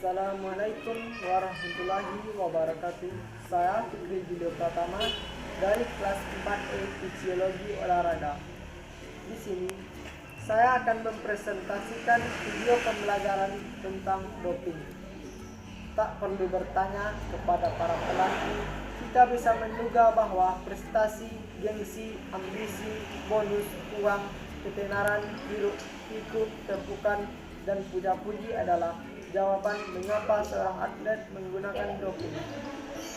Assalamualaikum warahmatullahi wabarakatuh. Saya Fikri Julio Pratama dari kelas 4E Fisiologi Olahraga. Di sini saya akan mempresentasikan video pembelajaran tentang doping. Tak perlu bertanya kepada para pelatih, kita bisa menduga bahwa prestasi, gengsi, ambisi, bonus, uang, ketenaran, hiruk, pikuk, tepukan, dan puja-puji adalah jawaban mengapa seorang atlet menggunakan doping.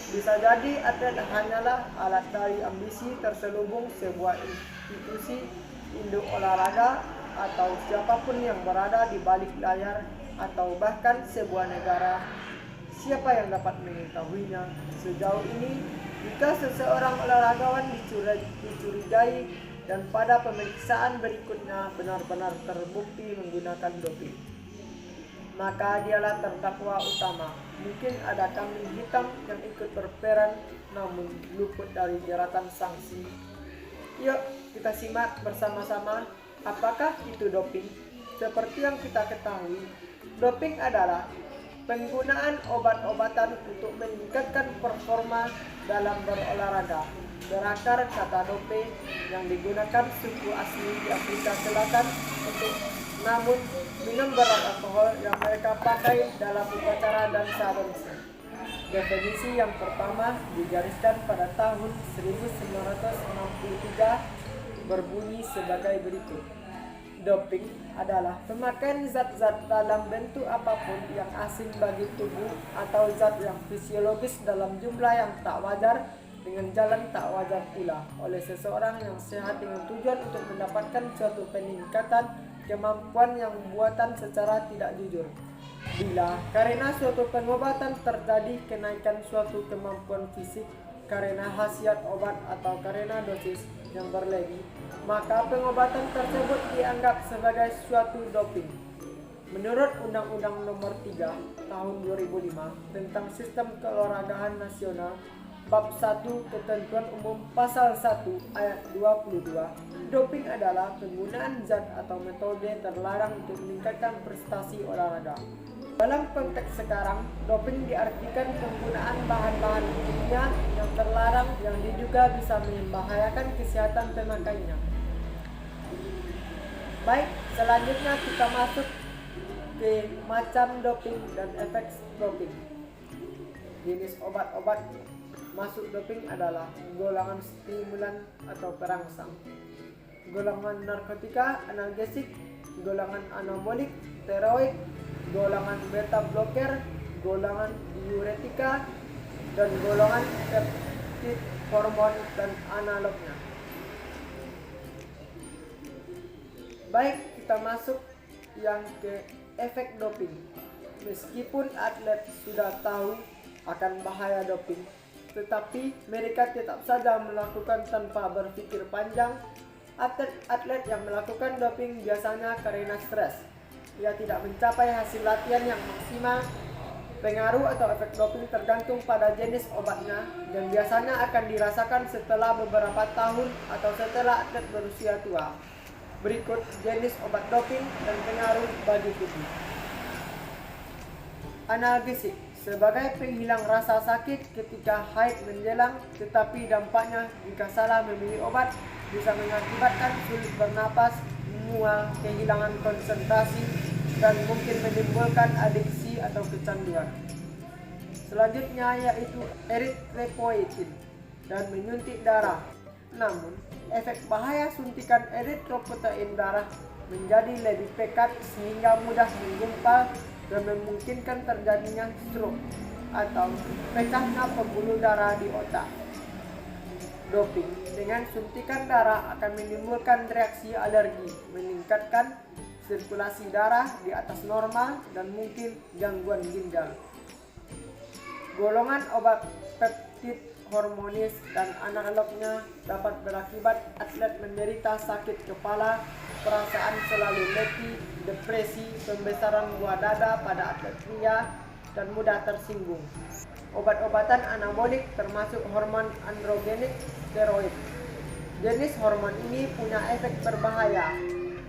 Bisa jadi atlet hanyalah alat dari ambisi terselubung sebuah institusi induk olahraga atau siapapun yang berada di balik layar atau bahkan sebuah negara. Siapa yang dapat mengetahuinya? Sejauh ini, jika seseorang olahragawan dicurigai dan pada pemeriksaan berikutnya benar-benar terbukti menggunakan doping, maka dialah terdakwa utama. Mungkin ada kambing hitam yang ikut berperan namun luput dari jeratan sanksi. Yuk kita simak bersama-sama apakah itu doping. Seperti yang kita ketahui, doping adalah penggunaan obat-obatan untuk meningkatkan performa dalam berolahraga. Berakar kata dope yang digunakan suku asli di Afrika Selatan untuk namun minum beralkohol yang mereka pakai dalam upacara dan bangsa. Definisi yang pertama digariskan pada tahun 1963 berbunyi sebagai berikut. Doping adalah pemakaian zat-zat dalam bentuk apapun yang asing bagi tubuh atau zat yang fisiologis dalam jumlah yang tak wajar dengan jalan tak wajar pula oleh seseorang yang sehat dengan tujuan untuk mendapatkan suatu peningkatan kemampuan yang buatan secara tidak jujur. Bila karena suatu pengobatan terjadi kenaikan suatu kemampuan fisik karena khasiat obat atau karena dosis yang berlebih, maka pengobatan tersebut dianggap sebagai suatu doping. Menurut Undang-Undang Nomor 3 Tahun 2005 tentang Sistem Keolahragaan Nasional, Bab 1 Ketentuan Umum Pasal 1 Ayat 22, doping adalah penggunaan zat atau metode terlarang untuk meningkatkan prestasi olahraga. Dalam konteks sekarang, doping diartikan penggunaan bahan-bahan kimia yang terlarang yang diduga bisa membahayakan kesehatan pemakainya. Baik, selanjutnya kita masuk ke macam doping dan efek doping. Jenis obat-obat masuk doping adalah golongan stimulan atau perangsang, golongan narkotika, analgesik, golongan anabolik, steroid, golongan beta blocker, golongan diuretika, dan golongan peptid hormon dan analognya. Baik, kita masuk yang ke efek doping. Meskipun atlet sudah tahu akan bahaya doping, tetapi mereka tetap saja melakukan tanpa berpikir panjang. Atlet yang melakukan doping biasanya karena stres. Ia tidak mencapai hasil latihan yang maksimal. Pengaruh atau efek doping tergantung pada jenis obatnya dan biasanya akan dirasakan setelah beberapa tahun atau setelah atlet berusia tua. Berikut jenis obat doping dan pengaruh bagi tubuh. Analgesik sebagai penghilang rasa sakit ketika haid menjelang, tetapi dampaknya jika salah memilih obat bisa mengakibatkan sulit bernapas, mual, kehilangan konsentrasi, dan mungkin menimbulkan adiksi atau kecanduan. Selanjutnya yaitu eritropoietin dan menyuntik darah. Namun, efek bahaya suntikan eritropoietin darah menjadi lebih pekat sehingga mudah menggumpal dan memungkinkan terjadinya stroke atau pecahnya pembuluh darah di otak. Doping dengan suntikan darah akan menimbulkan reaksi alergi, meningkatkan sirkulasi darah di atas normal, dan mungkin gangguan ginjal. Golongan obat peptid hormonis dan analognya dapat berakibat atlet menderita sakit kepala, perasaan selalu letih, depresi, pembesaran buah dada pada atlet pria, dan mudah tersinggung. Obat-obatan anabolik termasuk hormon androgenik steroid. Jenis hormon ini punya efek berbahaya.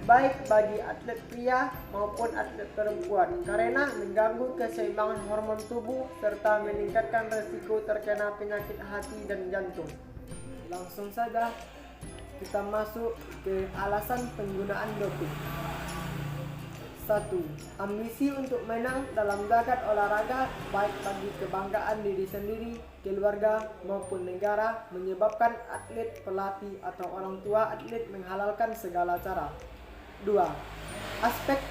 baik bagi atlet pria maupun atlet perempuan karena mengganggu keseimbangan hormon tubuh serta meningkatkan resiko terkena penyakit hati dan jantung. Langsung saja kita masuk ke alasan penggunaan doping. 1. Ambisi untuk menang dalam jagat olahraga baik bagi kebanggaan diri sendiri, keluarga maupun negara menyebabkan atlet, pelatih atau orang tua atlet menghalalkan segala cara. 2. Aspek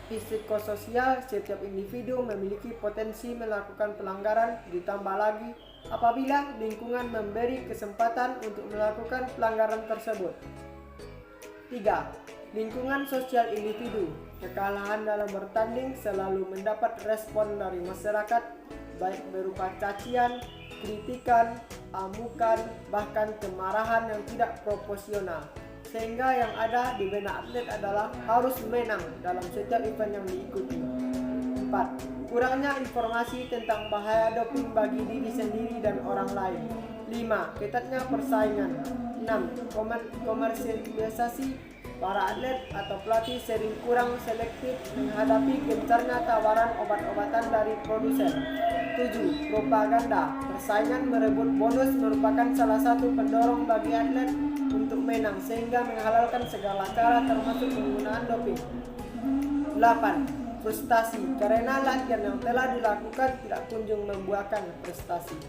psikososial, setiap individu memiliki potensi melakukan pelanggaran, ditambah lagi apabila lingkungan memberi kesempatan untuk melakukan pelanggaran tersebut. 3. Lingkungan sosial individu. Kekalahan dalam bertanding selalu mendapat respon dari masyarakat, baik berupa cacian, kritikan, amukan, bahkan kemarahan yang tidak proporsional. Sehingga yang ada di benak atlet adalah harus menang dalam setiap event yang diikuti. 4. Kurangnya informasi tentang bahaya doping bagi diri sendiri dan orang lain. 5. Ketatnya persaingan. 6. Komersialisasi. Para atlet atau pelatih sering kurang selektif menghadapi gencarnya tawaran obat-obatan dari produsen. 7. Propaganda. Persaingan merebut bonus merupakan salah satu pendorong bagi atlet untuk menang sehingga menghalalkan segala cara termasuk penggunaan doping. 8. Frustasi. Karena latihan yang telah dilakukan tidak kunjung membuahkan prestasi.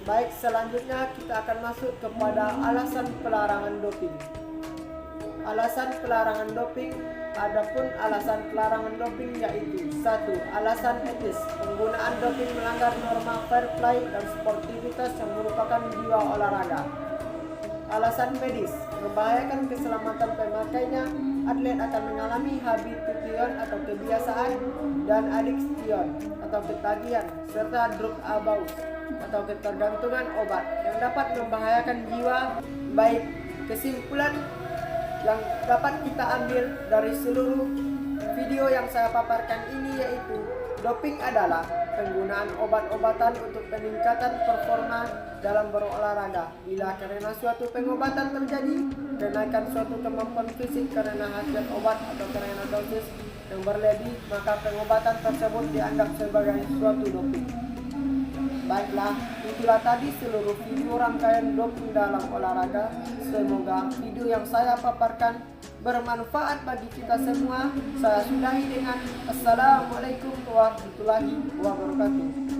Baik, selanjutnya kita akan masuk kepada alasan pelarangan doping. Alasan pelarangan doping. Adapun alasan pelarangan doping yaitu 1. Alasan etis. Penggunaan doping melanggar norma fair play dan sportivitas yang merupakan jiwa olahraga. Alasan medis. Membahayakan keselamatan pemakainya. Atlet akan mengalami habituation atau kebiasaan dan addiction atau ketagihan serta drug abuse atau ketergantungan obat yang dapat membahayakan jiwa. Baik, kesimpulan yang dapat kita ambil dari seluruh video yang saya paparkan ini yaitu doping adalah penggunaan obat-obatan untuk peningkatan performa dalam berolahraga. Bila karena suatu pengobatan terjadi kenaikan suatu kemampuan fisik karena hasil obat atau karena dosis yang berlebih, maka pengobatan tersebut dianggap sebagai suatu doping. Baiklah, itulah tadi seluruh video rangkaian doping dalam olahraga. Semoga video yang saya paparkan bermanfaat bagi kita semua. Saya sudahi dengan Assalamualaikum warahmatullahi wabarakatuh.